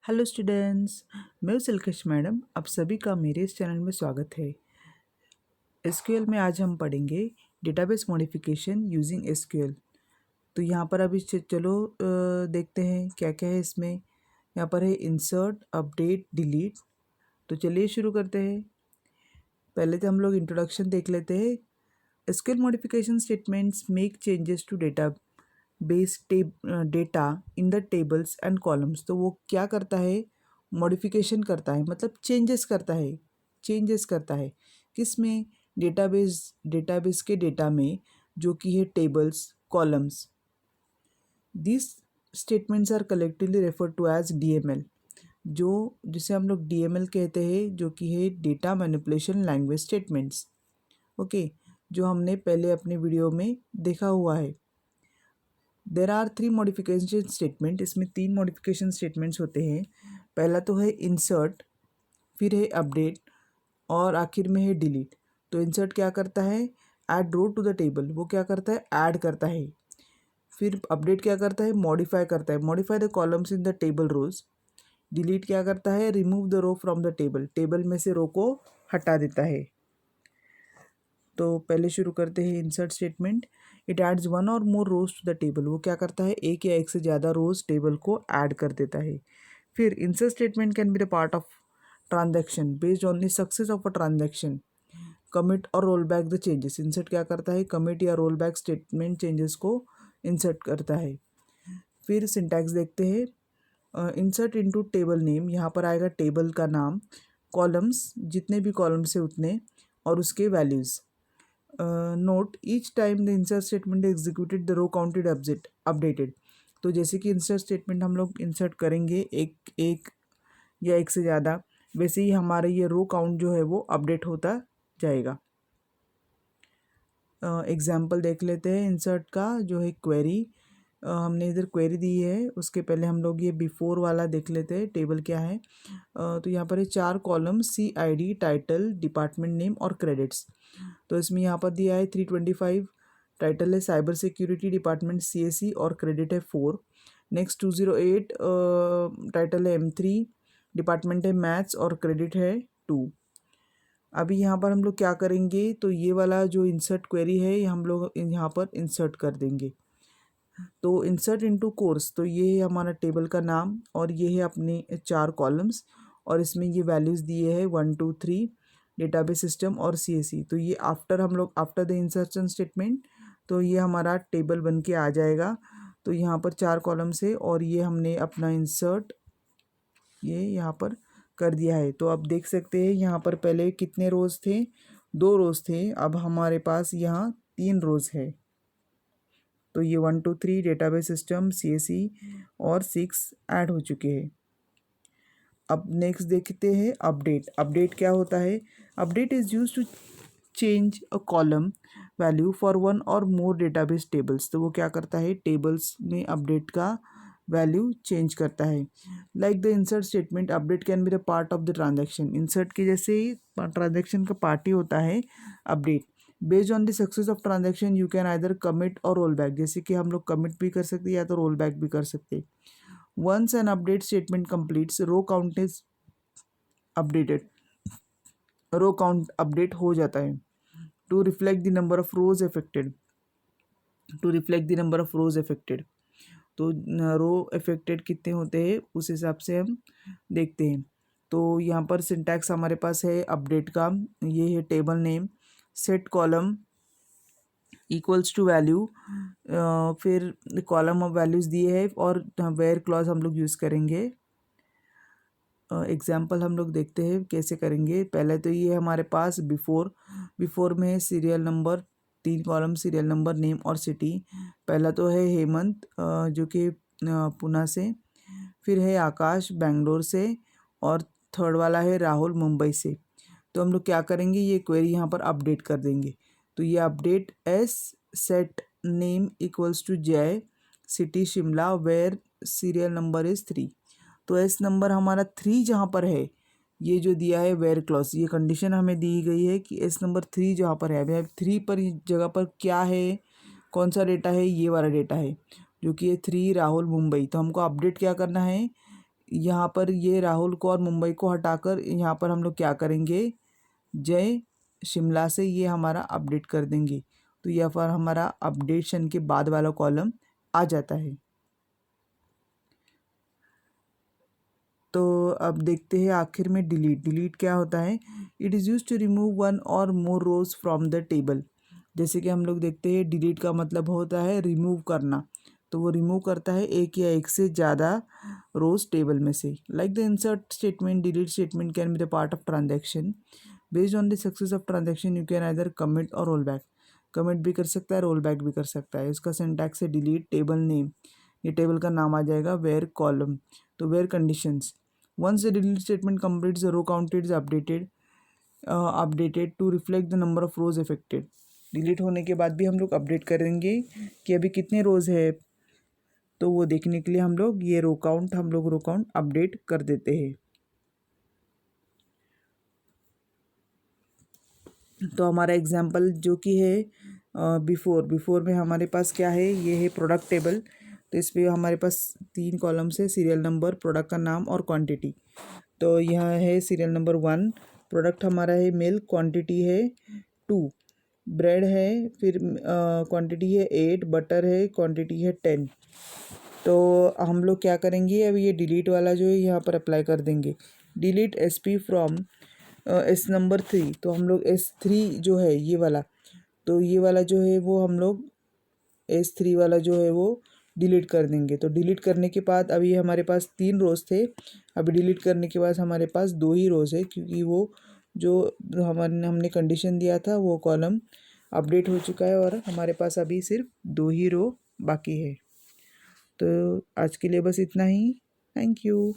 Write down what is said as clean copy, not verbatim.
Hello students, मैं हूं सिलकश madam. आप सभी का मेरे इस चैनल में स्वागत है। एसक्यूएल में आज हम पढ़ेंगे डेटाबेस मॉडिफिकेशन यूजिंग एसक्यूएल। तो यहाँ पर अभी चलो देखते हैं क्या क्या है इसमें। यहाँ पर है इंसर्ट, अपडेट, डिलीट। तो चलिए शुरू करते हैं। पहले तो हम लोग इंट्रोडक्शन देख लेते हैं। SQL modification statements make changes to database data in the tables and columns. तो वो क्या करता है, मॉडिफिकेशन करता है, मतलब चेंजेस करता है किस में, डेटाबेस के डेटा में, जो कि है tables, columns. This statements are collectively refer to as DML, जो जिसे हम लोग डीएमएल कहते हैं, जो कि है data manipulation language statements. Okay, जो हमने पहले अपने वीडियो में देखा हुआ है। There are 3 modification statement. इसमें 3 मॉडिफिकेशन स्टेटमेंट्स होते हैं। पहला तो है इंसर्ट, फिर है अपडेट और आखिर में है डिलीट। तो इंसर्ट क्या करता है, add row to the table, वो क्या करता है, ऐड करता है। फिर अपडेट क्या करता है, मॉडिफाई करता है, modify the columns in the table rows. Delete क्या करता है, remove the row from the table, table में से रो को हटा देता है। तो पहले शुरू करते हैं insert statement. It adds one or more rose to the table, वो क्या करता है, एक या एक से ज़्यादा रोज टेबल को ऐड कर देता है। फिर insert statement can be the part of transaction based on the success of a transaction, commit और roll back the changes. Insert क्या करता है, कमिट या रोल बैक स्टेटमेंट चेंजेस को इंसर्ट करता है। फिर सिंटैक्स देखते हैं। इंसर्ट इनटू टेबल नेम, यहाँ पर आएगा टेबल का नाम, कॉलम्स, जितने भी कॉलम्स है उतने, और उसके values. Note each time the insert statement executed the row counted updated. तो जैसे कि इंसर्ट स्टेटमेंट हम लोग इंसर्ट करेंगे एक एक या एक से ज़्यादा, वैसे ही हमारा ये रो काउंट जो है वो अपडेट होता जाएगा। एग्जाम्पल देख लेते हैं इंसर्ट का, जो है क्वेरी। हमने इधर क्वेरी दी है, उसके पहले हम लोग ये बिफोर वाला देख लेते हैं, टेबल क्या है। तो यहाँ पर है 4 column, CID, title, department name और क्रेडिट्स। तो इसमें यहाँ पर दिया है 325, टाइटल है साइबर सिक्योरिटी डिपार्टमेंट CSE और क्रेडिट है 4। नेक्स्ट 208, टाइटल है M3, डिपार्टमेंट है मैथ्स और क्रेडिट है 2। अभी यहाँ पर हम लोग क्या करेंगे, तो ये वाला जो इंसर्ट क्वेरी है, ये हम लोग यहाँ पर इंसर्ट कर देंगे। तो इंसर्ट इनटू कोर्स, तो ये है हमारा टेबल का नाम और ये है अपने 4 कॉलम्स, और इसमें ये वैल्यूज़ दिए हैं 1 2 3, डेटाबेस सिस्टम और CSE। तो ये आफ्टर हम लोग आफ्टर द इंसर्शन स्टेटमेंट, तो ये हमारा टेबल बन के आ जाएगा। तो यहाँ पर 4 कॉलम्स है और ये हमने अपना इंसर्ट ये यहाँ पर कर दिया है। तो आप देख सकते हैं यहाँ पर पहले कितने रोज़ थे, 2 रोज़ थे, अब हमारे पास यहाँ 3 रोज़ है। तो ये 1 2 3 डेटाबेस सिस्टम, CSE और 6 ऐड हो चुके हैं। अब नेक्स्ट देखते हैं अपडेट। अपडेट क्या होता है, update is used to change a column value for one or more database tables. तो वो क्या करता है, टेबल्स में अपडेट का वैल्यू चेंज करता है। Like the insert statement, update can be the part of the transaction. Insert के जैसे ही ट्रांजैक्शन का पार्ट ही होता है update. Based on the success of transaction you can either commit और रोल बैक, जैसे कि हम लोग कमिट भी कर सकते हैं या तो रोल बैक भी कर सकते हैं। Once an update statement completes, row count is updated, row count update हो जाता है। To reflect the number of rows affected, to reflect the number of rows affected, तो रो अफेक्टेड कितने होते हैं उस हिसाब से हम देखते हैं। तो यहाँ पर सिंटैक्स हमारे पास है अपडेट का, ये है table name, set column equals to value, फिर कॉलम ऑफ वैल्यूज़ दिए है और वेयर क्लॉज हम लोग यूज़ करेंगे। एग्जाम्पल हम लोग देखते हैं कैसे करेंगे। पहले तो ये हमारे पास बिफोर, बिफोर में है serial number, 3 column, serial number, name और सिटी। पहला तो है हेमंत, जो कि पुणे से, फिर है आकाश बेंगलोर से, और थर्ड वाला है राहुल मुंबई से। तो हम लोग क्या करेंगे, ये क्वेरी यहाँ पर अपडेट कर देंगे। तो ये update S set name equals to Jay, city Shimla, where serial number is 3। तो एस नंबर हमारा 3 जहाँ पर है, ये जो दिया है वेयर क्लॉज, ये कंडीशन हमें दी गई है कि एस नंबर 3 जहाँ पर है, अभी 3 पर जगह पर क्या है, कौन सा डेटा है, ये वाला डेटा है जो कि ये 3 राहुल मुंबई। तो हमको अपडेट क्या करना है, यहाँ पर ये राहुल को और मुंबई को हटाकर यहाँ पर हम लोग क्या करेंगे, जय शिमला से ये हमारा अपडेट कर देंगे। तो यहाँ पर हमारा अपडेशन के बाद वाला कॉलम आ जाता है। तो अब देखते हैं आखिर में डिलीट। डिलीट क्या होता है, it is used to remove one or more rows from the table. जैसे कि हम लोग देखते हैं डिलीट का मतलब होता है रिमूव करना, तो वो रिमूव करता है एक या एक से ज़्यादा रोज टेबल में से। Like the insert statement, delete statement can be the part of transaction. Based on the success of transaction you can either commit और रोल बैक। कमिट भी कर सकता है, रोल बैक भी कर सकता है। इसका सिंटैक्स है डिलीट टेबल नेम, ये टेबल का नाम आ जाएगा, वेयर कॉलम, तो where conditions. Once the delete statement completes, the row counted is updated to reflect the number of rows affected. Delete होने के बाद भी हम लोग अपडेट करेंगे कि अभी कितने रोज़ है, तो वो देखने के लिए हम लोग ये रो काउंट अपडेट कर देते हैं। तो हमारा एग्जाम्पल जो कि है बिफोर में हमारे पास क्या है, ये है प्रोडक्ट टेबल। तो इस पर हमारे पास 3 कॉलम्स है, सीरियल नंबर, प्रोडक्ट का नाम और क्वांटिटी। तो यह है सीरियल नंबर 1, प्रोडक्ट हमारा है मिल्क, क्वांटिटी है 2, ब्रेड है, फिर क्वांटिटी है 8, बटर है, क्वांटिटी है 10। तो हम लोग क्या करेंगे, अब ये डिलीट वाला जो है यहाँ पर अप्लाई कर देंगे। Delete SP from S number 3, तो हम लोग S3 जो है ये वाला, तो ये वाला जो है वो हम लोग S3 वाला जो है वो डिलीट कर देंगे। तो डिलीट करने के बाद अभी हमारे पास 3 रोज़ थे, अभी डिलीट करने के बाद हमारे पास 2 ही रोज़ है, क्योंकि वो जो हमने कंडीशन दिया था वो कॉलम अपडेट हो चुका है और हमारे पास अभी सिर्फ 2 ही रो बाकी है। तो आज के लिए बस इतना ही। Thank you.